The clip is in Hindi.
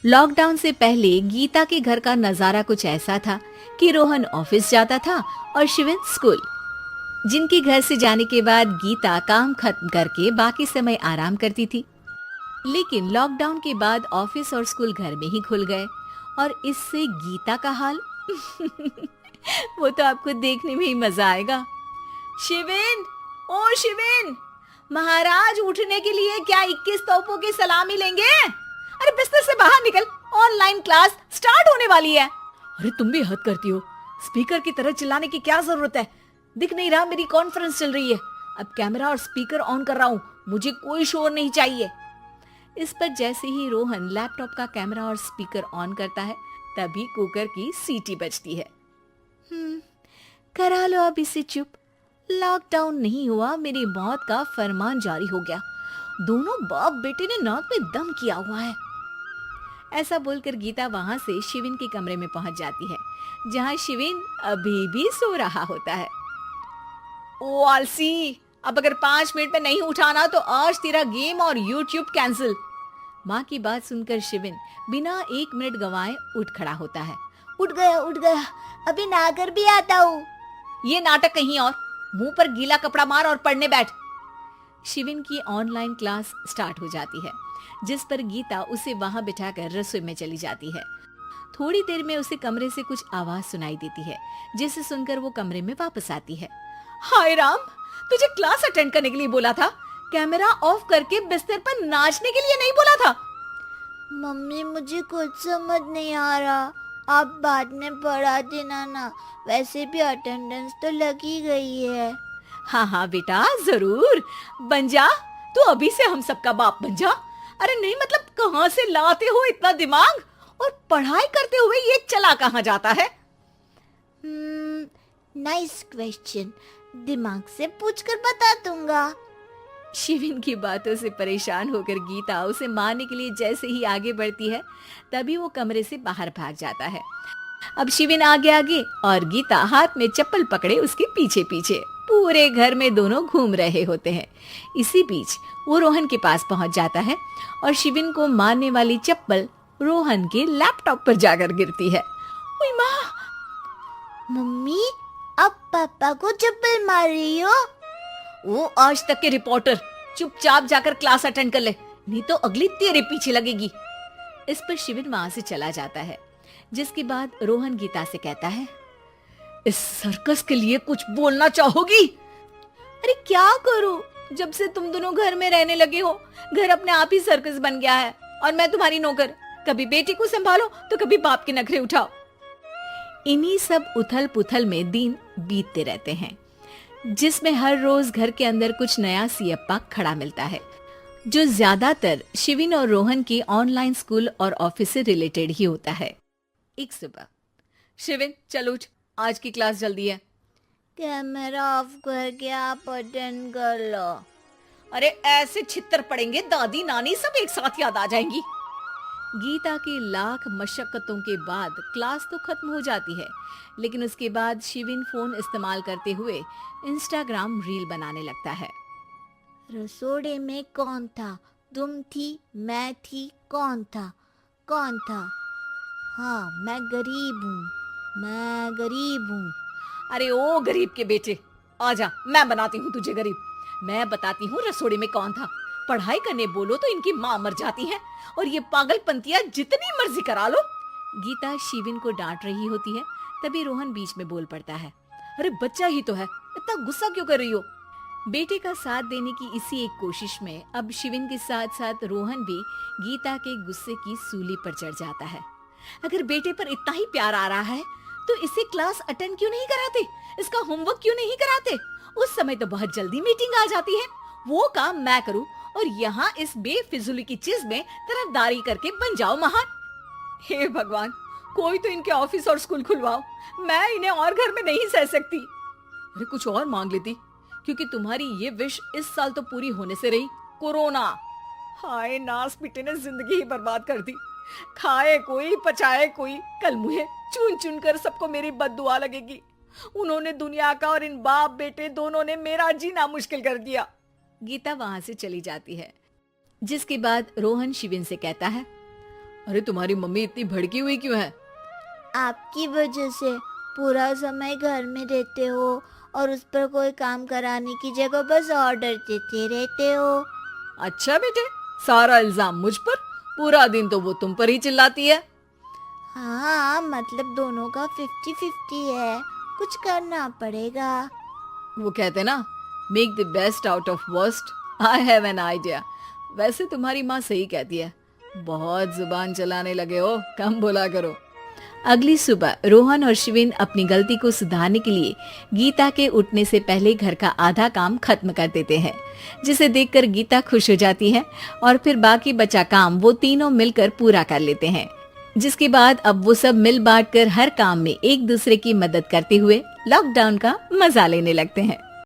लॉकडाउन से पहले गीता के घर का नजारा कुछ ऐसा था कि रोहन ऑफिस जाता था और शिविन स्कूल। जिनके घर से जाने के बाद गीता काम खत्म करके बाकी समय आराम करती थी। लेकिन लॉकडाउन के बाद ऑफिस और स्कूल घर में ही खुल गए और इससे गीता का हाल वो तो आपको देखने में ही मजा आएगा। शिविन, ओ शिविन, महाराज उठने के लिए क्या 21 तोपों की सलामी लेंगे? अरे बिस्तर से बाहर निकल, ऑनलाइन क्लास स्टार्ट होने वाली है। अरे तुम भी हद करती हो, स्पीकर की तरह चिल्लाने की क्या जरूरत है? दिख नहीं रहा मेरी कॉन्फ्रेंस चल रही है। अब कैमरा और स्पीकर ऑन कर रहा हूँ, मुझे कोई शोर नहीं चाहिए। इस पर जैसे ही रोहन लैपटॉप का कैमरा और स्पीकर ऑन करता है तभी कुकर की सीटी बजती है। करा लो अब इसे चुप। लॉकडाउन नहीं हुआ, मेरी मौत का फरमान जारी हो गया। दोनों बाप बेटे ने नाक में दम किया हुआ है। ऐसा बोलकर गीता वहां से शिविन के कमरे में पहुंच जाती है, जहां शिविन अभी भी सो रहा होता है। ओ आलसी, अब अगर 5 मिनट में नहीं उठाना तो आज तेरा गेम और यूट्यूब कैंसिल। माँ की बात सुनकर शिविन बिना 1 मिनट गंवाए उठ खड़ा होता है। उठ गया, अभी नहाकर भी आता हूँ। ये नाटक कहीं और, मुंह पर गीला कपड़ा मार और पढ़ने बैठ। शिविन की ऑनलाइन क्लास स्टार्ट हो जाती है, जिस पर गीता उसे वहां बिठाकर रसोई में चली जाती है। थोड़ी देर में उसे कमरे से कुछ आवाज सुनाई देती है, जिसे सुनकर वो कमरे में वापस आती है। हाय राम, तुझे क्लास अटेंड करने के लिए बोला था, कैमरा ऑफ करके बिस्तर पर नाचने के लिए नहीं बोला था। मम्मी मुझे कुछ समझ नहीं आ रहा, आप बाद में पढ़ा देना ना, वैसे भी अटेंडेंस तो लगी गई है। हाँ बेटा, जरूर बन जा, तू अभी से हम सबका बाप बन जा। अरे नहीं मतलब कहाँ से लाते हो इतना दिमाग, और पढ़ाई करते हुए ये चला कहाँ जाता है? नाइस क्वेश्चन, दिमाग से पूछकर बता दूंगा। शिविन की बातों से परेशान होकर गीता उसे मारने के लिए जैसे ही आगे बढ़ती है तभी वो कमरे से बाहर भाग जाता है। अब शिविन आगे आगे और गीता हाथ में चप्पल पकड़े उसके पीछे पीछे पूरे घर में दोनों घूम रहे होते हैं। इसी बीच वो रोहन के पास पहुंच जाता है और शिविन को मारने वाली चप्पल रोहन के लैपटॉप पर जाकर गिरती है। ओए माँ! मम्मी, अब पापा को चप्पल मार रही हो? वो आज तक के रिपोर्टर, चुपचाप जाकर क्लास अटेंड कर ले, नहीं तो अगली तेरे पीछे लगेगी। इस पर शिविन वहां से चला जाता है, जिसके बाद रोहन गीता से कहता है, इस सर्कस के लिए कुछ बोलना चाहोगी? अरे क्या करूं, जब से तुम दोनों घर में रहने लगे हो, घर अपने आप ही सर्कस बन गया है और मैं तुम्हारी नौकर। कभी बेटी को संभालो तो कभी बाप के नखरे उठाओ। इन्हीं सब उथल पुथल में दिन बीतते रहते हैं, जिसमें हर रोज घर के अंदर कुछ नया सियप्पा खड़ा मिलता है, जो ज्यादातर शिविन और रोहन की ऑनलाइन स्कूल और ऑफिस से रिलेटेड ही होता है। एक सुबह, शिविन चल उठ, आज की क्लास जल्दी है। कैमरा ऑफ करके आप अटेंड कर लो। अरे ऐसे छित्तर पड़ेंगे, दादी नानी सब एक साथ याद आ जाएंगी। गीता की लाख मशक्कतों के बाद क्लास तो खत्म हो जाती है, लेकिन उसके बाद शिविन फोन इस्तेमाल करते हुए इंस्टाग्राम रील बनाने लगता है। रसोड़े में कौन था? तुम थी, मैं थी, कौन था? हाँ, मैं गरीब हूँ। अरे ओ गरीब के बेटे, आजा, मैं बनाती हूँ तुझे गरीब। मैं बताती हूँ रसोड़े में कौन था। पढ़ाई करने बोलो तो इनकी माँ मर जाती है, और ये पागलपंतियाँ जितनी मर्जी करा लो। गीता शिविन को डांट रही होती है, तभी रोहन बीच में बोल पड़ता है। अरे बच्चा ही तो है, इतना गुस्सा क्यों कर रही हो? बेटे का साथ देने की इसी एक कोशिश में अब शिविन के साथ साथ रोहन भी गीता के गुस्से की सूली पर चढ़ जाता है। अगर बेटे पर इतना ही प्यार आ रहा है तो इसे क्लास अटेंड क्यों नहीं कराते, इसका होमवर्क क्यों नहीं कराते? उस समय तो बहुत जल्दी मीटिंग आ जाती है, वो काम मैं करूं और यहाँ इस बेफिजूली की चीज में तरफदारी करके बन जाओ महान। हे भगवान, कोई तो इनके ऑफिस और स्कूल खुलवाओ, मैं इन्हें और घर में नहीं सह सकती। अरे कुछ और मांग लेती, क्योंकि तुम्हारी ये विश इस साल तो पूरी होने से रही, कोरोना। हाय नास बेटे ने जिंदगी ही बर्बाद कर दी। खाए कोई पचाए कोई, कल मुझे चुन चुन कर सबको मेरी बद्दुआ लगेगी। उन्होंने दुनिया का और इन बाप बेटे दोनों ने मेरा जीना मुश्किल कर दिया। गीता वहां से चली जाती है, जिसके बाद रोहन शिविन से कहता है, अरे तुम्हारी मम्मी इतनी भड़की हुई क्यों है? आपकी वजह से पूरा समय घर में रहते हो और उस पर कोई काम कराने की जगह बस ऑर्डर देते रहते हो। अच्छा बेटे, सारा इल्जाम मुझ पर, पूरा दिन तो वो तुम पर ही चिल्लाती है। हाँ, मतलब दोनों का 50-50 है, कुछ करना पड़ेगा। वो कहते ना, make the best out of worst. I have an idea. वैसे तुम्हारी माँ सही कहती है, बहुत जुबान चलाने लगे हो, कम बोला करो। अगली सुबह रोहन और शिविन अपनी गलती को सुधारने के लिए गीता के उठने से पहले घर का आधा काम खत्म कर देते हैं, जिसे देखकर गीता खुश हो जाती है और फिर बाकी बचा काम वो तीनों मिलकर पूरा कर लेते हैं। जिसके बाद अब वो सब मिल बांट कर हर काम में एक दूसरे की मदद करते हुए लॉकडाउन का मजा लेने लगते हैं।